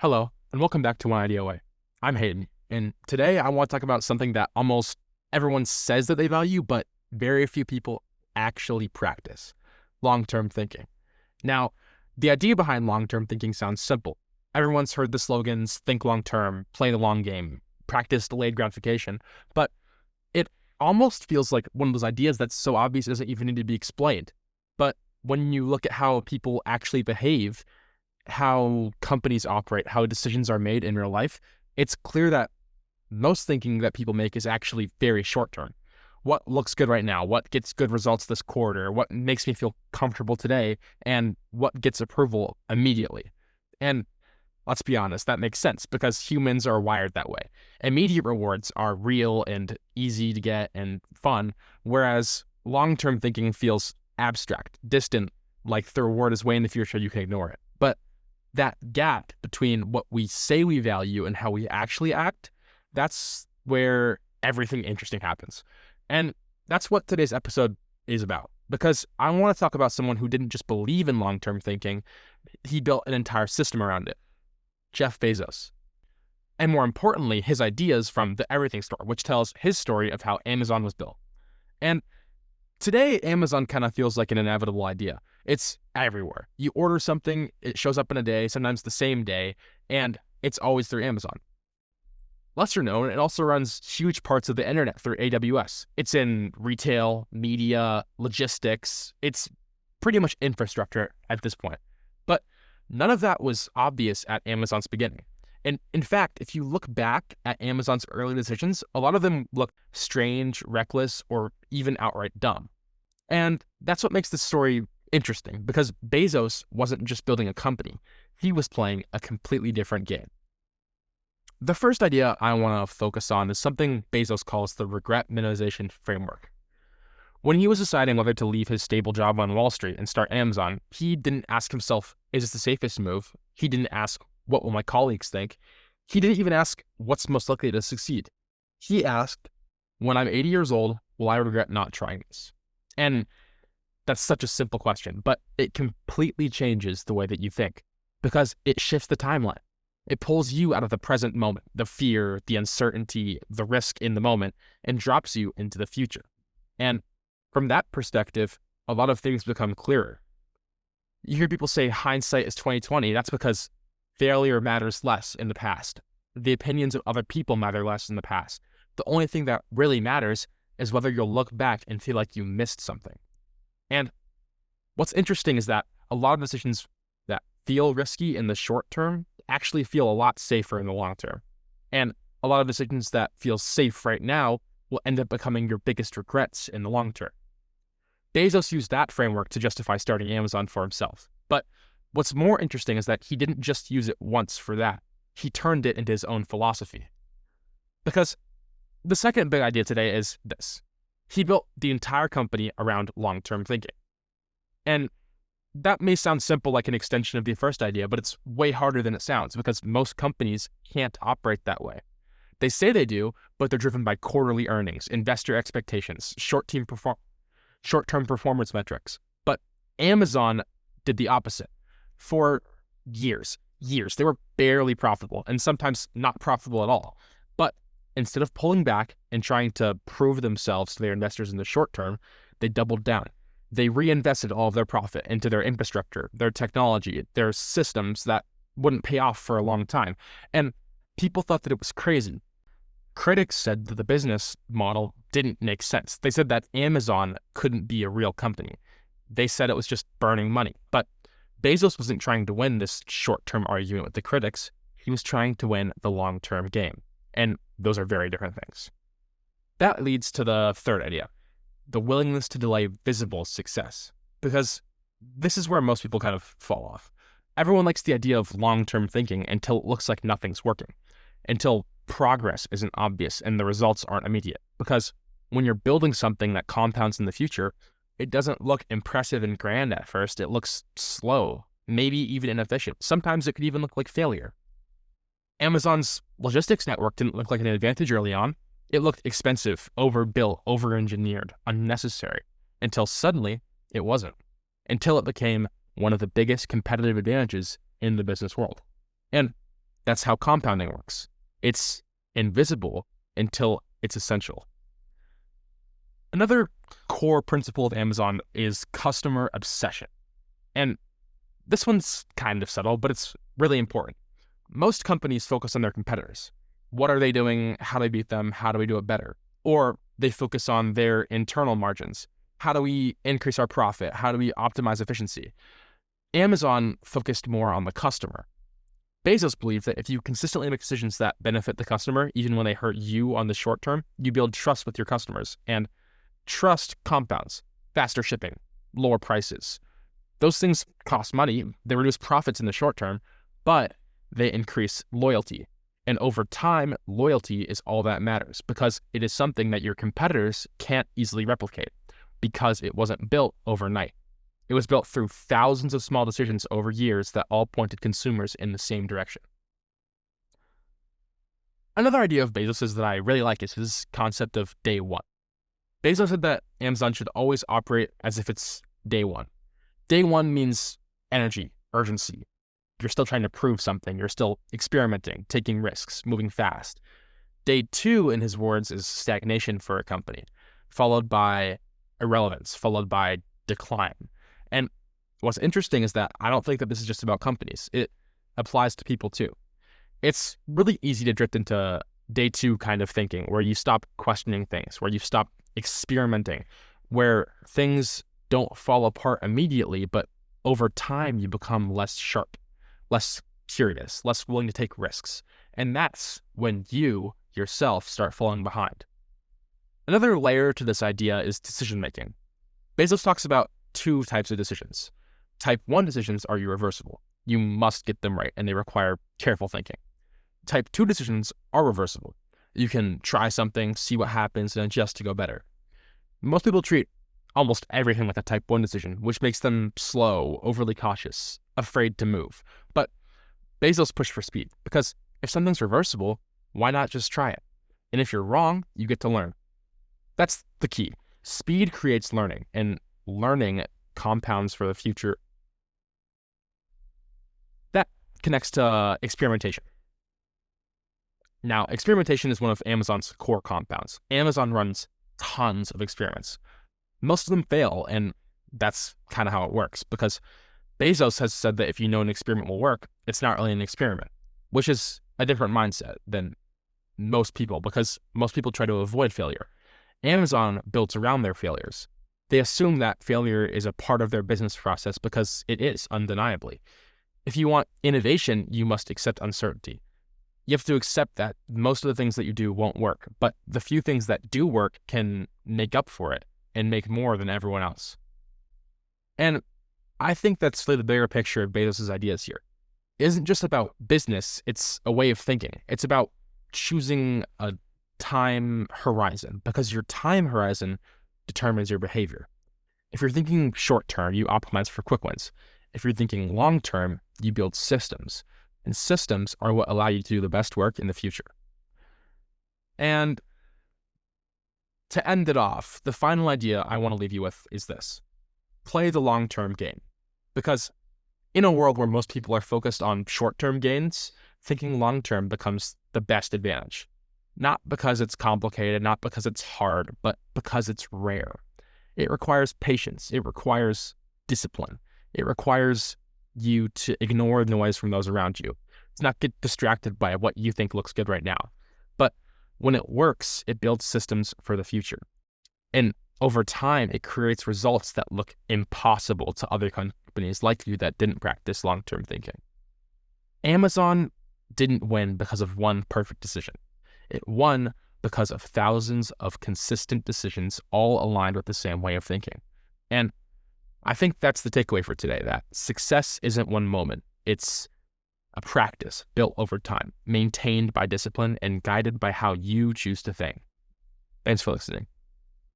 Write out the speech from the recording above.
Hello, and welcome back to One Idea Away. I'm Hayden, and today I want to talk about something that almost everyone says that they value, but very few people actually practice: long-term thinking. Now, the idea behind long-term thinking sounds simple. Everyone's heard the slogans, think long-term, play the long game, practice delayed gratification, but it almost feels like one of those ideas that's so obvious it doesn't even need to be explained. But when you look at how people actually behave, how companies operate, how decisions are made in real life, it's clear that most thinking that people make is actually very short term. What looks good right now? What gets good results this quarter? What makes me feel comfortable today? And what gets approval immediately? And let's be honest, that makes sense because humans are wired that way. Immediate rewards are real and easy to get and fun, whereas long-term thinking feels abstract, distant, like the reward is way in the future, you can ignore it. But that gap between what we say we value and how we actually act, that's where everything interesting happens. And that's what today's episode is about. Because I want to talk about someone who didn't just believe in long-term thinking, he built an entire system around it. Jeff Bezos. And more importantly, his ideas from the Everything Store, which tells his story of how Amazon was built. And today, Amazon kind of feels like an inevitable idea. It's everywhere. You order something, it shows up in a day, sometimes the same day, and it's always through Amazon. Lesser known, it also runs huge parts of the internet through AWS. It's in retail, media, logistics. It's pretty much infrastructure at this point. But none of that was obvious at Amazon's beginning. And in fact, if you look back at Amazon's early decisions, a lot of them look strange, reckless, or even outright dumb. And that's what makes this story interesting, because Bezos wasn't just building a company. He was playing a completely different game. The first idea I want to focus on is something Bezos calls the regret minimization framework. When he was deciding whether to leave his stable job on Wall Street and start Amazon, he didn't ask himself, is this the safest move? He didn't ask, what will my colleagues think? He didn't even ask, what's most likely to succeed? He asked, when I'm 80 years old, will I regret not trying this? And that's such a simple question, but it completely changes the way that you think, because it shifts the timeline. It pulls you out of the present moment, the fear, the uncertainty, the risk in the moment, and drops you into the future. And from that perspective, a lot of things become clearer. You hear people say hindsight is 20/20. That's because failure matters less in the past. The opinions of other people matter less in the past. The only thing that really matters is whether you'll look back and feel like you missed something. And what's interesting is that a lot of decisions that feel risky in the short term actually feel a lot safer in the long term. And a lot of decisions that feel safe right now will end up becoming your biggest regrets in the long term. Bezos used that framework to justify starting Amazon for himself. But what's more interesting is that he didn't just use it once for that. He turned it into his own philosophy. Because the second big idea today is this. He built the entire company around long-term thinking. And that may sound simple, like an extension of the first idea, but it's way harder than it sounds because most companies can't operate that way. They say they do, but they're driven by quarterly earnings, investor expectations, short-term performance metrics. But Amazon did the opposite. For years, they were barely profitable and sometimes not profitable at all. But instead of pulling back and trying to prove themselves to their investors in the short term, they doubled down. They reinvested all of their profit into their infrastructure, their technology, their systems that wouldn't pay off for a long time. And people thought that it was crazy. Critics said that the business model didn't make sense. They said that Amazon couldn't be a real company. They said it was just burning money. But Bezos wasn't trying to win this short-term argument with the critics. He was trying to win the long-term game. And those are very different things. That leads to the third idea, the willingness to delay visible success. Because this is where most people kind of fall off. Everyone likes the idea of long-term thinking until it looks like nothing's working, until progress isn't obvious and the results aren't immediate. Because when you're building something that compounds in the future, it doesn't look impressive and grand at first. It looks slow, maybe even inefficient. Sometimes it could even look like failure. Amazon's logistics network didn't look like an advantage early on. It looked expensive, overbuilt, over-engineered, unnecessary, until suddenly it wasn't, until it became one of the biggest competitive advantages in the business world. And That's how compounding works. It's invisible until it's essential. Another core principle of Amazon is customer obsession. And this one's kind of subtle, but it's really important. Most companies focus on their competitors. What are they doing? How do we beat them? How do we do it better? Or they focus on their internal margins. How do we increase our profit? How do we optimize efficiency? Amazon focused more on the customer. Bezos believed that if you consistently make decisions that benefit the customer, even when they hurt you on the short term, you build trust with your customers. And trust compounds. Faster shipping, lower prices. Those things cost money. They reduce profits in the short term, but they increase loyalty. And over time, loyalty is all that matters because it is something that your competitors can't easily replicate because it wasn't built overnight. It was built through thousands of small decisions over years that all pointed consumers in the same direction. Another idea of Bezos that I really like is his concept of day one. Bezos said that Amazon should always operate as if it's day one. Day one means energy, urgency. You're still trying to prove something. You're still experimenting, taking risks, moving fast. Day two, in his words, is stagnation for a company, followed by irrelevance, followed by decline. And what's interesting is that I don't think that this is just about companies. It applies to people too. It's really easy to drift into day two kind of thinking where you stop questioning things, where you stop experimenting, where things don't fall apart immediately, but over time you become less sharp, less curious, less willing to take risks. And that's when you yourself start falling behind. Another layer to this idea is decision-making. Bezos talks about two types of decisions. Type 1 decisions are irreversible. You must get them right, and they require careful thinking. Type 2 decisions are reversible. You can try something, see what happens, and adjust to go better. Most people treat almost everything like a type 1 decision, which makes them slow, overly cautious, afraid to move. But Bezos pushed for speed, because if something's reversible, why not just try it? And if you're wrong, you get to learn. That's the key. Speed creates learning, and learning compounds for the future. That connects to experimentation. Now, experimentation is one of Amazon's core compounds. Amazon runs tons of experiments. Most of them fail, and that's kind of how it works, because Bezos has said that if you know an experiment will work, it's not really an experiment, which is a different mindset than most people, because most people try to avoid failure. Amazon builds around their failures. They assume that failure is a part of their business process because it is, undeniably. If you want innovation, you must accept uncertainty. You have to accept that most of the things that you do won't work, but the few things that do work can make up for it and make more than everyone else. And I think that's really the bigger picture of Bezos' ideas here. It isn't just about business, it's a way of thinking. It's about choosing a time horizon, because your time horizon determines your behavior. If you're thinking short term, you optimize for quick wins. If you're thinking long term, you build systems. And systems are what allow you to do the best work in the future. And to end it off, the final idea I want to leave you with is this. Play the long-term game. Because in a world where most people are focused on short-term gains, thinking long-term becomes the best advantage. Not because it's complicated, not because it's hard, but because it's rare. It requires patience. It requires discipline. It requires you to ignore the noise from those around you. It's not get distracted by what you think looks good right now. But when it works, it builds systems for the future. And over time, it creates results that look impossible to other companies like you that didn't practice long-term thinking. Amazon didn't win because of one perfect decision. It won because of thousands of consistent decisions all aligned with the same way of thinking. And I think that's the takeaway for today, that success isn't one moment. It's a practice built over time, maintained by discipline and guided by how you choose to think. Thanks for listening.